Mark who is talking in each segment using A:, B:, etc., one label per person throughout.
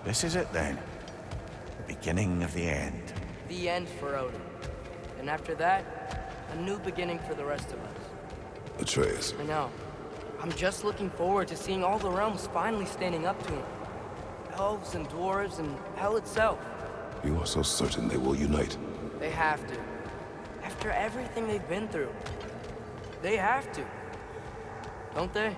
A: This is it then. The beginning of the end.
B: The end for Odin. And after that, a new beginning for the rest of us.
C: Atreus.
B: I know. I'm just looking forward to seeing all the realms finally standing up to him. Elves and dwarves and hell itself.
C: You are so certain they will unite?
B: They have to. After everything they've been through. They have to. Don't they?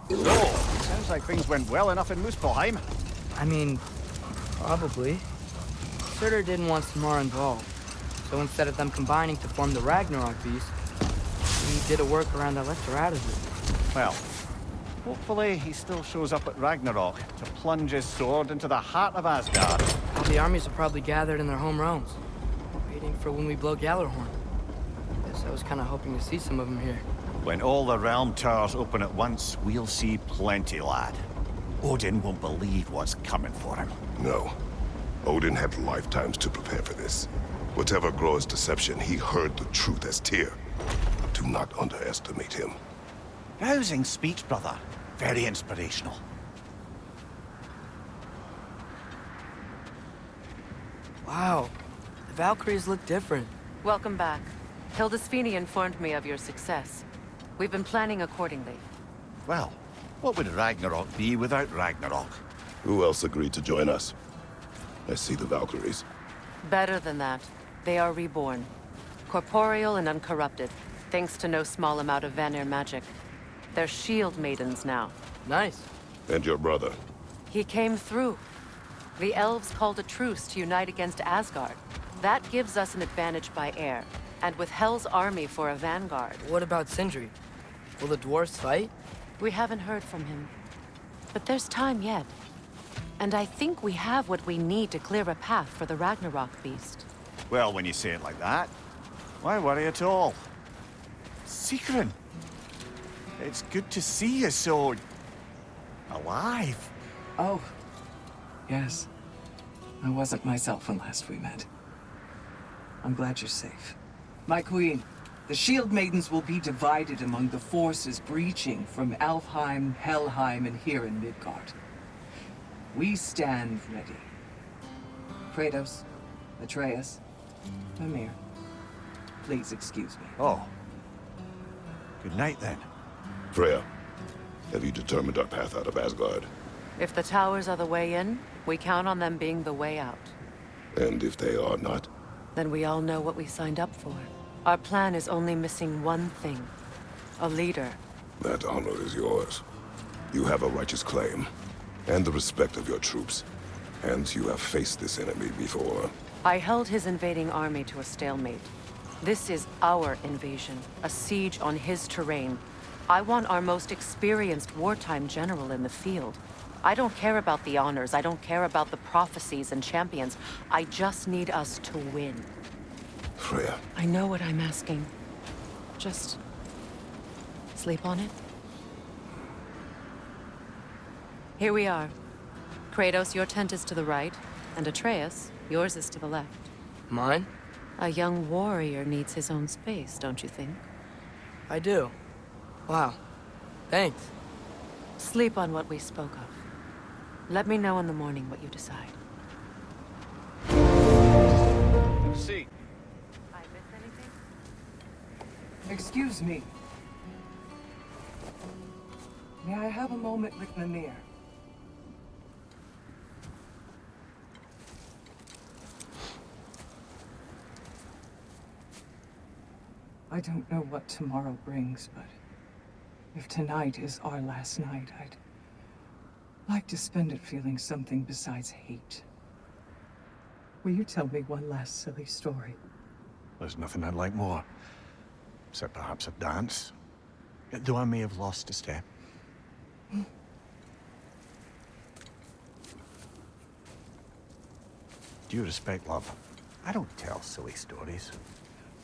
D: So, sounds like things went well enough in Muspelheim.
B: I mean, probably. Surtur didn't want Samara involved. So instead of them combining to form the Ragnarok beast, he did a workaround that left her out of it.
D: Well, hopefully he still shows up at Ragnarok to plunge his sword into the heart of Asgard.
B: All the armies are probably gathered in their home realms, waiting for when we blow Gjallarhorn. Guess I was kind of hoping to see some of them here.
A: When all the realm towers open at once, we'll see plenty, lad. Odin won't believe what's coming for him.
C: No. Odin had lifetimes to prepare for this. Whatever Groa's deception, he heard the truth as Tyr. Do not underestimate him.
A: Rousing speech, brother. Very inspirational.
B: Wow, the Valkyries look different.
E: Welcome back. Hildisvini informed me of your success. We've been planning accordingly.
A: Well, what would Ragnarok be without Ragnarok?
C: Who else agreed to join us? I see the Valkyries.
E: Better than that. They are reborn. Corporeal and uncorrupted, thanks to no small amount of Vanir magic. They're shield maidens now.
B: Nice.
C: And your brother.
E: He came through. The elves called a truce to unite against Asgard. That gives us an advantage by air, and with Hell's army for a vanguard.
B: What about Sindri? Will the dwarves fight?
E: We haven't heard from him. But there's time yet. And I think we have what we need to clear a path for the Ragnarok beast.
A: Well, when you say it like that, why worry at all? Sigrun, it's good to see you so... alive.
F: Oh, yes. I wasn't myself when last we met. I'm glad you're safe. My queen, the Shield Maidens will be divided among the forces breaching from Alfheim, Helheim, and here in Midgard. We stand ready. Kratos, Atreus, Mimir, please excuse me.
A: Oh. Good night, then.
C: Freya, have you determined our path out of Asgard?
E: If the towers are the way in, we count on them being the way out.
C: And if they are not?
E: Then we all know what we signed up for. Our plan is only missing one thing. A leader.
C: That honor is yours. You have a righteous claim, and the respect of your troops. And you have faced this enemy before.
E: I held his invading army to a stalemate. This is our invasion, a siege on his terrain. I want our most experienced wartime general in the field. I don't care about the honors, I don't care about the prophecies and champions. I just need us to win.
C: Freya.
E: I know what I'm asking. Just... sleep on it? Here we are. Kratos, your tent is to the right, and Atreus, yours is to the left.
B: Mine?
E: A young warrior needs his own space, don't you think?
B: I do. Wow. Thanks.
E: Sleep on what we spoke of. Let me know in the morning what you decide.
D: See.
E: I miss anything?
F: Excuse me. May I have a moment with Mimir? I don't know what tomorrow brings, but if tonight is our last night, I'd like to spend it feeling something besides hate. Will you tell me one last silly story?
A: There's nothing I'd like more. Except perhaps a dance. Though I may have lost a step. Due respect, love. I don't tell silly stories.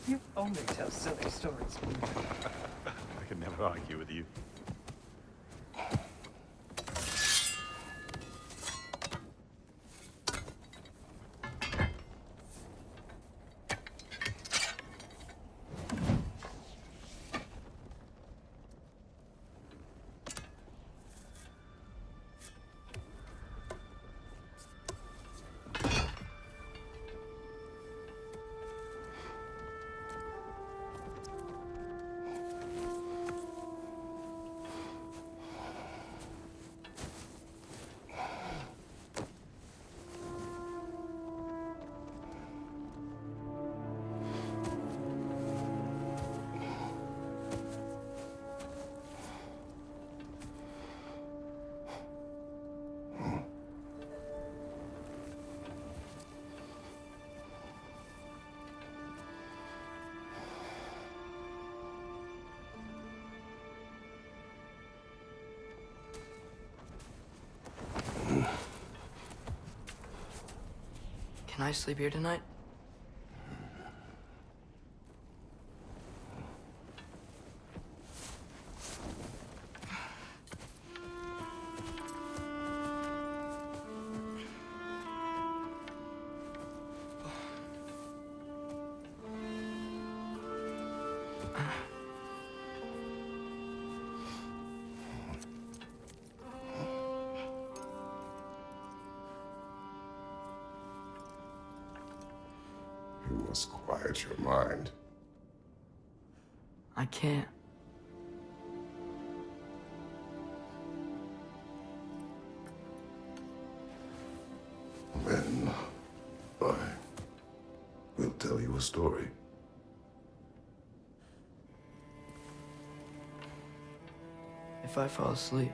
F: You only tell silly stories.
A: I can never argue with you.
B: Can I sleep here tonight?
C: You must quiet your mind.
B: I can't.
C: Then I will tell you a story.
B: If I fall asleep,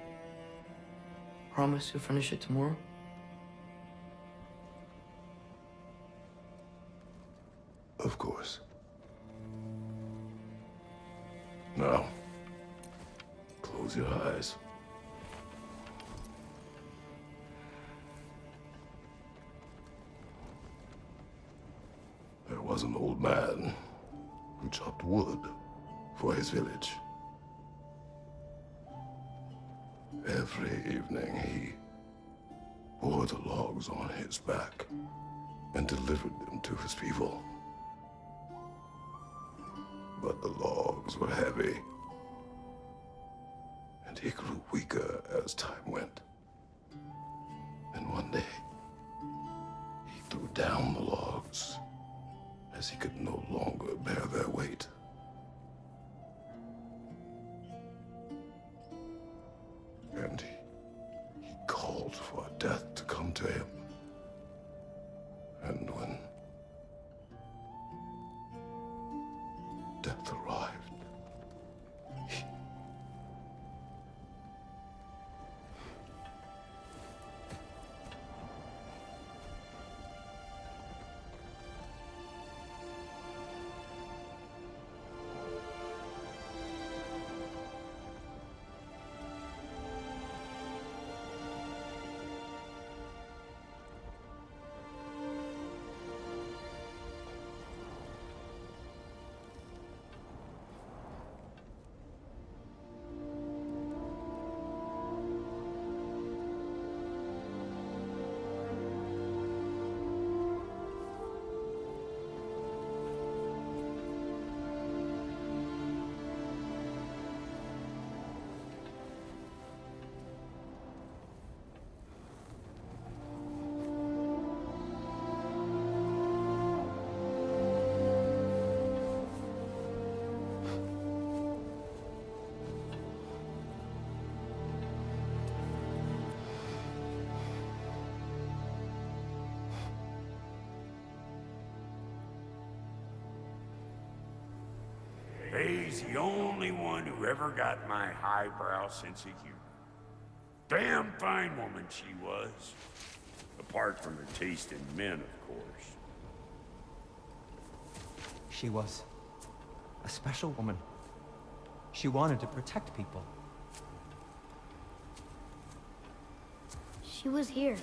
B: promise you'll finish it tomorrow?
C: Of course. Now, close your eyes. There was an old man who chopped wood for his village. Every evening he bore the logs on his back and delivered them to his people. But the logs were heavy, and he grew weaker as time went. And one day, he threw down the logs as he could no longer bear their weight. And he called for death to come to him. And when death arrived,
G: He's the only one who ever got my highbrow sense of humor. Damn fine woman she was. Apart from her taste in men, of course.
H: She was a special woman. She wanted to protect people.
I: She was here.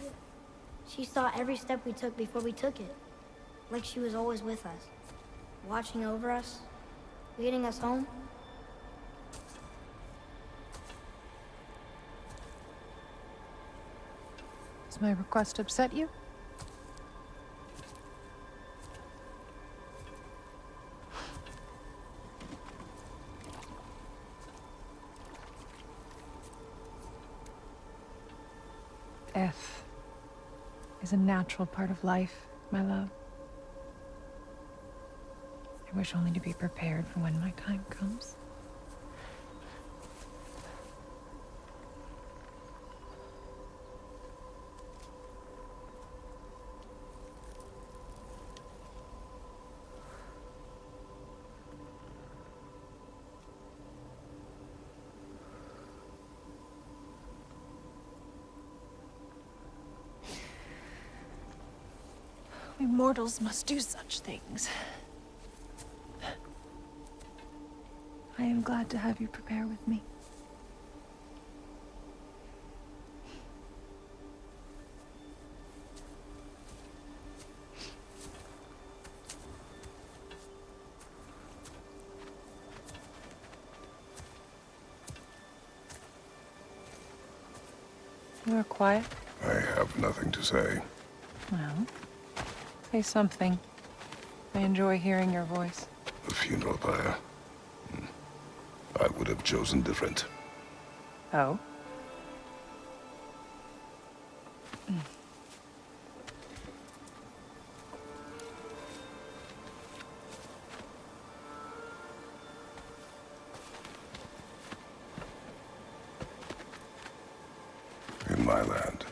I: She saw every step we took before we took it. Like she was always with us. Watching over us. Leading us home.
J: Does my request upset you? Death is a natural part of life, my love. I wish only to be prepared for when my time comes. We mortals must do such things. I am glad to have you prepare with me. You are quiet.
C: I have nothing to say.
J: Well, say something. I enjoy hearing your voice.
C: The funeral pyre. I would have chosen different.
J: Oh?
C: In my land,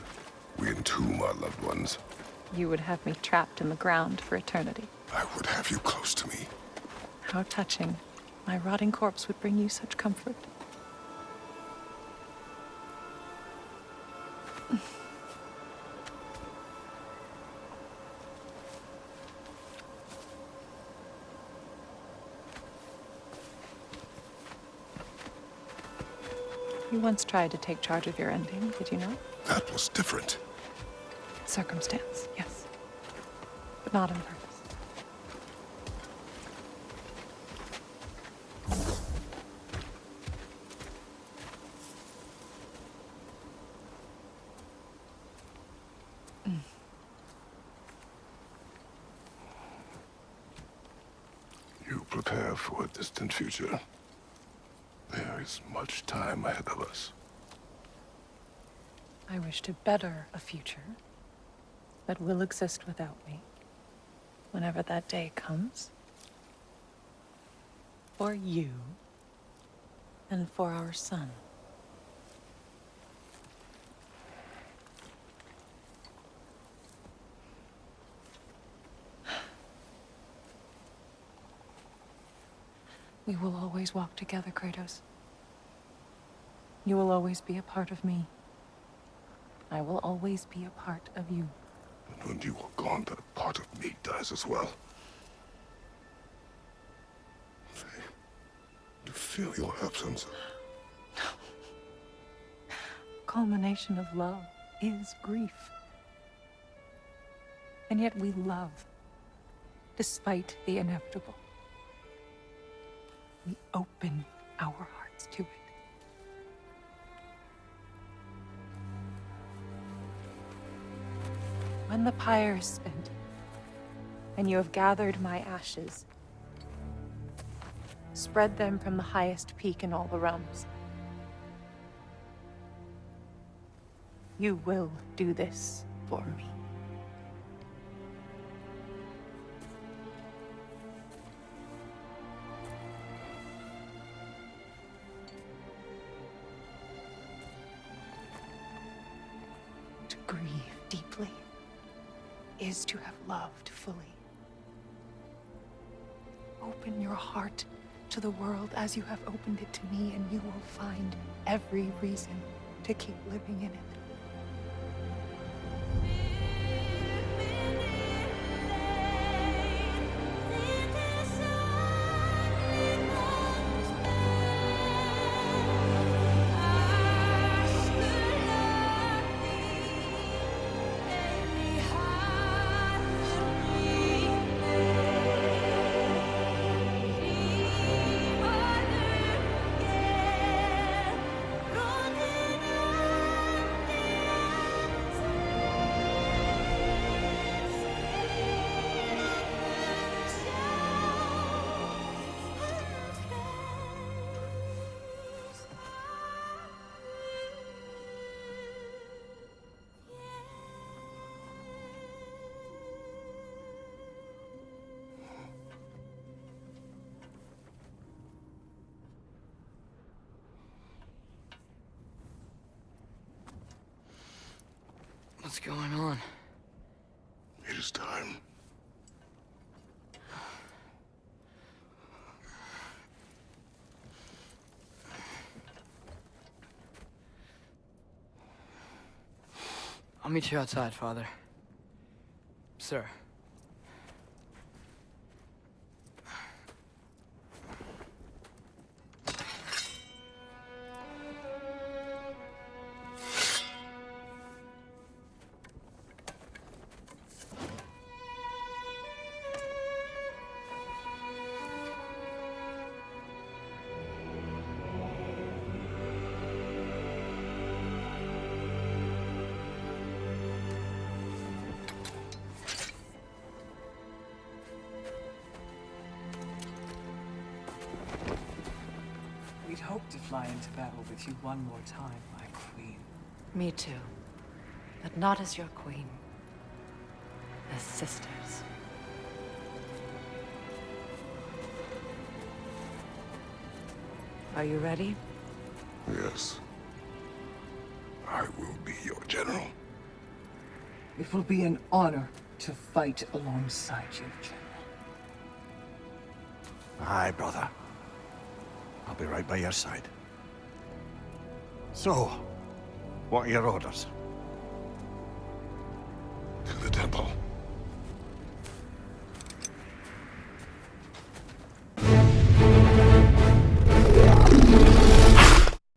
C: we entomb our loved ones.
J: You would have me trapped in the ground for eternity.
C: I would have you close to me.
J: How touching. My rotting corpse would bring you such comfort. You once tried to take charge of your ending, did you know?
C: That was different.
J: Circumstance, yes. But not on purpose.
C: You prepare for a distant future. There is much time ahead of us.
J: I wish to better a future that will exist without me, whenever that day comes. For you, and for our son. We will always walk together, Kratos. You will always be a part of me. I will always be a part of you.
C: And when you are gone, that part of me dies as well. You feel your absence.
J: Culmination of love is grief. And yet we love, despite the inevitable. We open our hearts to it. When the pyre is spent, and you have gathered my ashes, spread them from the highest peak in all the realms. You will do this for me. To grieve deeply is to have loved fully. Open your heart to the world as you have opened it to me, and you will find every reason to keep living in it.
B: What's going on?
C: It is time.
B: I'll meet you outside, Father. Sir.
F: fly into battle with you one more time, my queen.
E: Me too. But not as your queen. As sisters. Are you ready?
C: Yes. I will be your general.
F: It will be an honor to fight alongside you, General.
A: Aye, brother. I'll be right by your side. So, what are your orders?